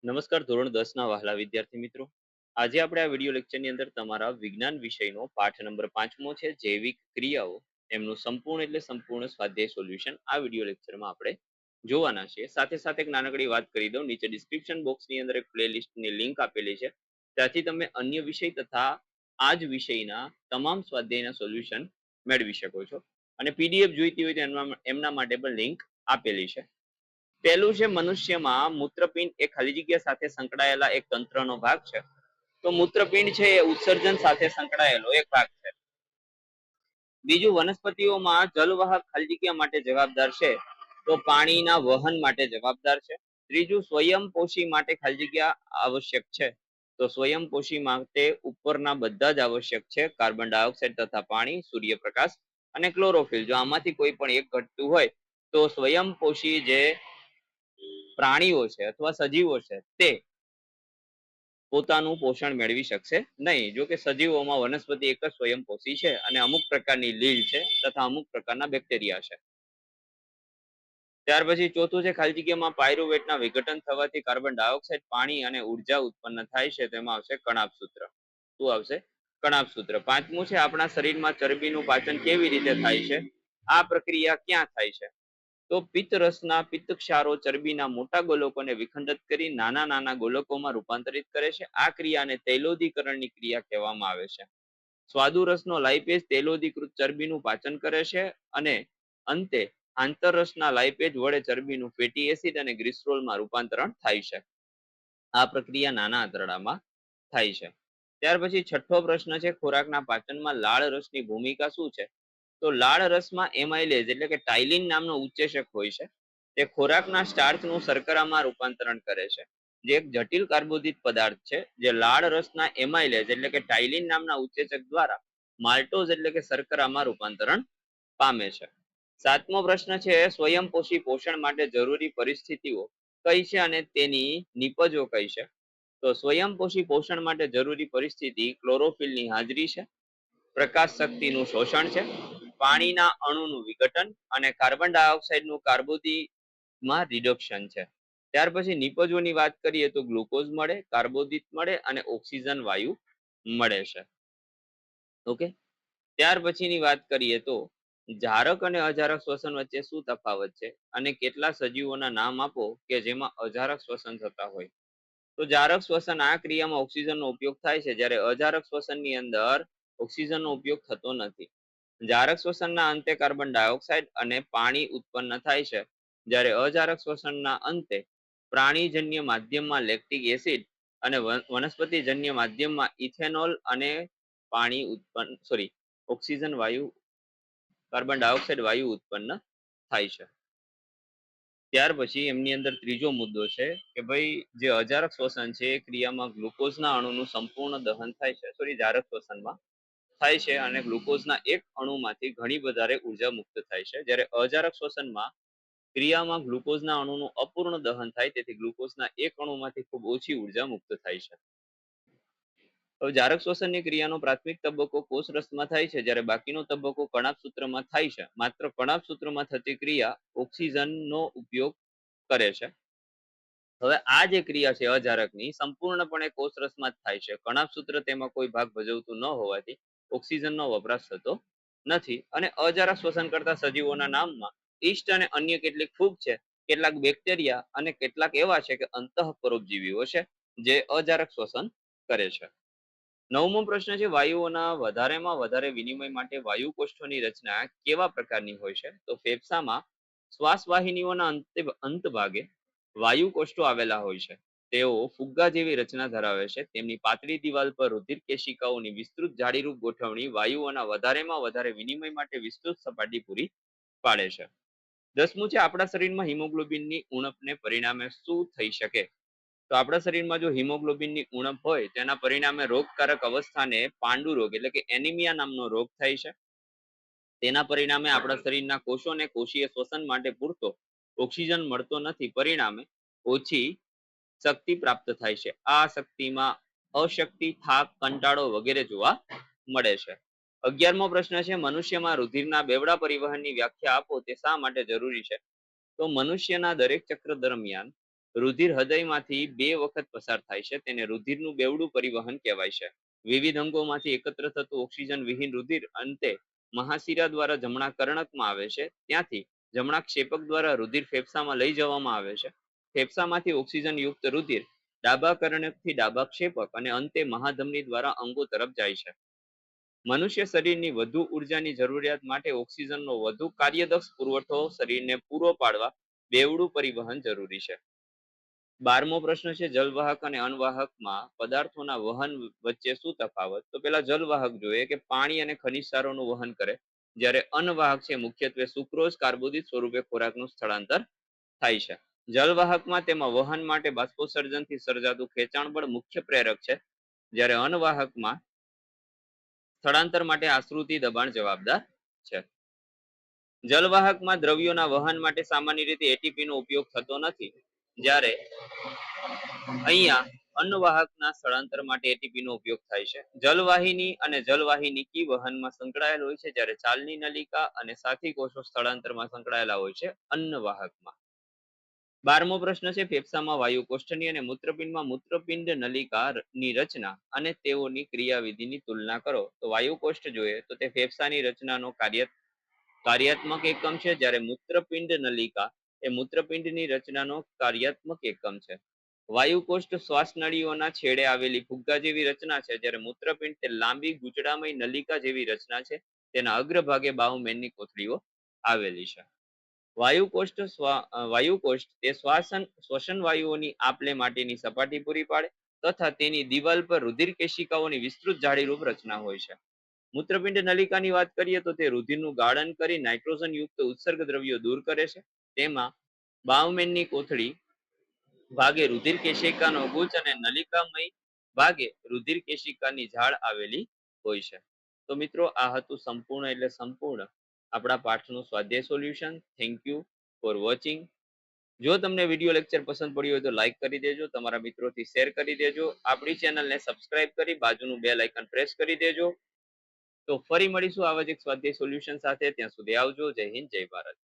નમસ્કાર ધોરણ 10 ના વહાલા વિદ્યાર્થી મિત્રો. આજે આપણે આ વિડિયો લેક્ચરની અંદર તમારા વિજ્ઞાન વિષયનો પાઠ નંબર 5મો છે જૈવિક ક્રિયાઓ, એમનું સંપૂર્ણ એટલે સંપૂર્ણ સ્વાધ્યાય સોલ્યુશન આ વિડિયો લેક્ચરમાં આપણે જોવાના છીએ. સાથે સાથે એક નાનકડી વાત કરી દઉં, નીચે ડિસ્ક્રિપ્શન બોક્સની અંદર એક પ્લેલિસ્ટની લિંક આપેલી છે, ત્યાંથી તમે અન્ય વિષય તથા આ જ વિષયના તમામ સ્વાધ્યાયના સોલ્યુશન મેળવી શકો છો. અને પીડીએફ જોઈતી હોય તો એમના માટે પણ લિંક આપેલી છે. પહેલું છે, મનુષ્યમાં મૂત્રપિંડ એ ખાલી જગ્યા સાથે સંકળાયેલા એક તંત્રનો ભાગ છે. તો મૂત્રપિંડ છે એ ઉત્સર્જન સાથે સંકળાયેલો એક ભાગ છે. બીજું, વનસ્પતિઓમાં જલવાહક ખાલી જગ્યા માટે જવાબદાર છે, તો પાણીના વહન માટે જવાબદાર છે. ત્રીજું, સ્વયંપોષી માટે ખાલી જગ્યા આવશ્યક છે, તો સ્વયંપોષી માટે ઉપરના બધા જ આવશ્યક છે, કાર્બન ડાયોક્સાઇડ તથા પાણી, સૂર્યપ્રકાશ અને ક્લોરોફિલ. જો આમાંથી કોઈ પણ એક ઘટતું હોય તો સ્વયંપોષી જે પ્રાણીઓ છે અથવા સજીવો છે તે પોતાનું પોષણ મેળવી શકશે નહીં. જો કે સજીવોમાં વનસ્પતિ એક જ સ્વયંપોષી છે અને અમુક પ્રકારની લીલ છે તથા અમુક પ્રકારના બેક્ટેરિયા છે. ત્યાર પછી ચોથું છે, ખાલી જગ્યામાં પાયરુવેટના વિઘટન થવાથી કાર્બન ડાયોક્સાઇડ, પાણી અને ઉર્જા ઉત્પન્ન થાય છે, તેમાં આવશે કણાભ સૂત્ર. શું આવશે? કણાભ સૂત્ર. પાંચમું છે, આપણા શરીરમાં ચરબીનું પાચન કેવી રીતે થાય છે? આ પ્રક્રિયા ક્યાં થાય છે? તો પિત્ત રસના પિત્ત ક્ષારો ચરબીના મોટા ગોલકોને વિખંડિત કરી નાના નાના ગોલકોમાં રૂપાંતરિત કરે છે. આ ક્રિયાને તૈલોદીકરણની ક્રિયા કહેવામાં આવે છે. સ્વાદુ રસનો લાઇપેજ તૈલોદીકૃત ચરબીનું પાચન કરે છે અને અંતે આંતરરસના લાઇપેજ વડે ચરબીનું ફેટી એસિડ અને ગ્લિસરોલમાં રૂપાંતરણ થાય છે. આ પ્રક્રિયા નાના આંતરડામાં થાય છે. ત્યાર પછી છઠ્ઠો પ્રશ્ન છે, ખોરાકના પાચનમાં લાળ રસની ભૂમિકા શું છે? તો લાળ રસમાં એમાઇલેઝ એટલે કે ટાઇલિન નામનો ઉત્સેચક હોય છે. તે ખોરાકના સ્ટાર્ચનું શર્કરામાં રૂપાંતરણ કરે છે, જે એક જટિલ કાર્બોદિત પદાર્થ છે, જે લાળ રસના એમાઇલેઝ એટલે કે ટાઇલિન નામના ઉત્સેચક દ્વારા માલ્ટોઝ એટલે કે શર્કરામાં રૂપાંતરણ પામે છે. સાતમો પ્રશ્ન છે, સ્વયંપોષી પોષણ માટે જરૂરી પરિસ્થિતિઓ કઈ છે અને તેની નિપજો કઈ છે? તો સ્વયંપોષી પોષણ માટે જરૂરી પરિસ્થિતિ ક્લોરોફિલની હાજરી છે, પ્રકાશ શક્તિનું શોષણ છે, પાણીના અણુનું વિઘટન અને કાર્બન ડાયોક્સાઇડનું કાર્બોદિતમાં રિડક્શન છે. ત્યાર પછી નિપજોની વાત કરીએ તો ગ્લુકોઝ મળે, કાર્બોદિત મળે અને ઓક્સિજન વાયુ મળે છે. ઓકે. ત્યાર પછીની વાત કરીએ તો જારક અને અજારક શ્વસન વચ્ચે શું તફાવત છે અને કેટલા સજીવોના નામ આપો કે જેમાં અજારક શ્વસન થતા હોય? તો જારક શ્વસન આ ક્રિયામાં ઓક્સિજનનો ઉપયોગ થાય છે, જ્યારે અજારક શ્વસનની અંદર ઓક્સિજનનો ઉપયોગ થતો નથી. જારક શ્વસનના અંતે કાર્બન ડાયોક્સાઇડ અને પાણી ઉત્પન્ન થાય છે, જ્યારે અજારક શ્વસનના અંતે પ્રાણીજન્ય માધ્યમમાં લેક્ટિક એસિડ અને વનસ્પતિજન્ય માધ્યમમાં ઇથેનોલ અને પાણી ઉત્પન્ન ઓક્સિજન વાયુ, કાર્બન ડાયોક્સાઇડ વાયુ ઉત્પન્ન થાય છે. ત્યાર પછી એમની અંદર ત્રીજો મુદ્દો છે કે ભાઈ જે અજારક શ્વસન છે એ ક્રિયામાં ગ્લુકોઝના અણુનું સંપૂર્ણ દહન થાય છે, જારક શ્વસનમાં થાય છે અને ગ્લુકોઝના એક અણુમાંથી ઘણી વધારે ઉર્જા મુક્ત થાય છે, જ્યારે અજારક શ્વસનમાં ક્રિયામાં ગ્લુકોઝના અણુનું અપૂર્ણ દહન થાય, તેથી ગ્લુકોઝના એક અણુમાંથી ખૂબ ઓછી ઉર્જા મુક્ત થાય છે. હવે જારક શ્વસનની ક્રિયાનો પ્રાથમિક તબક્કો કોષરસમાં થાય છે, જ્યારે બાકીનો તબક્કો કણાભ સૂત્રમાં થાય છે. માત્ર કણાભ સૂત્રમાં થતી ક્રિયા ઓક્સિજનનો ઉપયોગ કરે છે. હવે આ જે ક્રિયા છે અજારકની સંપૂર્ણપણે કોષરસમાં જ થાય છે. કણાભ સૂત્ર તેમાં કોઈ ભાગ ભજવતું ન હોવાથી ઓક્સિજનનો વપરાશ થતો નથી. અને અજારક શ્વસન કરતા સજીવોના નામમાં ઈસ્ટ અને અન્ય કેટલીક ફૂગ છે, કેટલાક બેક્ટેરિયા અને કેટલાક એવા છે કે અંતઃપરોપજીવીઓ છે જે અજારક શ્વસન કરે છે. નવમો પ્રશ્ન છે, વાયુઓના વધારેમાં વધારે વિનિમય માટે વાયુ કોષ્ઠોની રચના કેવા પ્રકારની હોય છે? તો ફેફસામાં શ્વાસવાહિનીઓના અંત ભાગે વાયુ કોષ્ઠો આવેલા હોય છે. તેઓ ફુગ્ગા જેવી રચના ધરાવે છે. તેમની પાતળી દિવાલ પર રુધિર કેશિકાઓની વિસ્તૃત જાળીરૂપ ગોઠવણી વાયુઓના વધારેમાં વધારે વિનિમય માટે વિસ્તૃત સપાટી પૂરી પાડે છે. 10મું છે, આપણા શરીરમાં હિમોગ્લોબિનની ઉણપને પરિણામે શું થઈ શકે? તો આપણા શરીરમાં જો હિમોગ્લોબિનની ઉણપ હોય તેના પરિણામે રોગકારક અવસ્થાને પાંડુ રોગ એટલે કે એનિમિયા નામનો રોગ થાય છે. તેના પરિણામે આપણા શરીરના કોષોને કોષીય શ્વસન માટે પૂરતો ઓક્સિજન મળતો નથી, પરિણામે ઓછી શક્તિ પ્રાપ્ત થાય છે. આ શક્તિમાં અશક્તિ, થાક, કંટાળો વગેરે જોવા મળે છે. 11મો પ્રશ્ન છે, મનુષ્યમાં રુધિરના બેવડા પરિવહનની વ્યાખ્યા આપો, તે શા માટે જરૂરી છે? તો મનુષ્યના દરેક ચક્ર દરમિયાન રુધિર હૃદયમાંથી 2 વખત પસાર થાય છે તેને રુધિરનું બેવડું પરિવહન કહેવાય છે. વિવિધ અંગોમાંથી એકત્ર થતું ઓક્સિજન વિહીન રુધિર અંતે મહાશિરા દ્વારા જમણા કર્ણકમાં આવે છે. ત્યાંથી જમણા ક્ષેપક દ્વારા રુધિર ફેફસામાં લઈ જવામાં આવે છે. ફેફસામાંથી ઓક્સિજન યુક્ત રુધિર ડાબા કર્ણકથી ડાબા ક્ષેપક અને અંતે મહાધમની દ્વારા અંગો તરફ જાય છે. મનુષ્ય શરીરની વધુ ઉર્જાની જરૂરિયાત માટે ઓક્સિજનનો વધુ કાર્યદક્ષ પુરવઠો શરીરને પૂરો પાડવા બેવડું પરિવહન જરૂરી છે. 12મો પ્રશ્ન છે જલવાહક અને અનવાહકમાં પદાર્થોના વહન વચ્ચે શું તફાવત? તો પેલા જલવાહક જોઈએ કે પાણી અને ખનિજ સારોનું વહન કરે, જ્યારે અનવાહક છે મુખ્યત્વે સુક્રોઝ કાર્બોદિત સ્વરૂપે ખોરાકનું સ્થળાંતર થાય છે. જલવાહકમાં તેમાં વહન માટે બાષ્પોત્સર્જનથી સર્જાતું ખેંચાણ બળ મુખ્ય પ્રેરક છે, જ્યારે અનવાહકમાં સ્થળાંતર માટે આશ્રુતિ દબાણ જવાબદાર છે. જલવાહકમાં દ્રવ્યોના વહન માટે સામાન્ય રીતે એટીપી નો ઉપયોગ થતો નથી, જ્યારે અહીંયા અન્નવાહકના સ્થળાંતર માટે એટીપી નો ઉપયોગ થાય છે. જલવાહિની અને જલવાહિનીકી વહનમાં સંકળાયેલ હોય છે, જ્યારે ચાલની નલિકા અને સાથી કોષો સ્થળાંતરમાં સંકળાયેલા હોય છે અન્નવાહકમાં. 12મો પ્રશ્ન છે ફેફસામાં વાયુકોષ્ઠની અને મૂત્રપિંડમાં મૂત્રપિંડ નલિકાની રચના અને તેઓની ક્રિયાવિધિની તુલના કરો. તો વાયુકોષ્ઠ જોઈએ તો તે ફેફસાની રચનાનો કાર્યાત્મક એકમ છે, જ્યારે મૂત્રપિંડ નલિકા એ મૂત્રપિંડની રચનાનો કાર્યાત્મક એકમ છે. વાયુકોષ્ઠ શ્વાસનળીઓના છેડે આવેલી ફુગ્ગા જેવી રચના છે, જ્યારે મૂત્રપિંડ તે લાંબી ગૂંચળામય નલિકા જેવી રચના છે. તેના અગ્રભાગે બાઉમેનની કોથળીઓ આવેલી છે. વાયુકોષ્ઠ તે શ્વસન વાયુઓની આપલે માટેની સપાટી પૂરી પાડે તથા તેની દિવાલ પર રુધિર કેશિકાઓની વિસ્તૃત જાળીરૂપ રચના હોય છે. મૂત્રપિંડ નલિકાની વાત કરીએ તો તે રુધિરનું ગાળન કરી નાઇટ્રોજન યુક્ત ઉત્સર્ગ દ્રવ્યો દૂર કરે છે. તેમાં બાઉમેનની કોથળી ભાગે રુધિર કેશિકાનો ગુચ્છ અને નલિકામય ભાગે રુધિર કેશિકાની ઝાડ આવેલી હોય છે. તો મિત્રો આ હતું સંપૂર્ણ એટલે સંપૂર્ણ આપણા પાઠનું સ્વાધ્યાય solution. Thank you for watching. જો તમને વિડીયો લેક્ચર પસંદ પડ્યું હોય તો લાઈક કરી દેજો, તમારા મિત્રોથી શેર કરી દેજો, આપણી ચેનલને સબસ્ક્રાઇબ કરી બાજુનું બેલ આઇકન પ્રેસ કરી દેજો. તો ફરી મળીશું આવા જ એક સ્વાધ્યાય સોલ્યુશન સાથે. ત્યાં સુધી આવજો. જય હિન્દ, જય ભારત.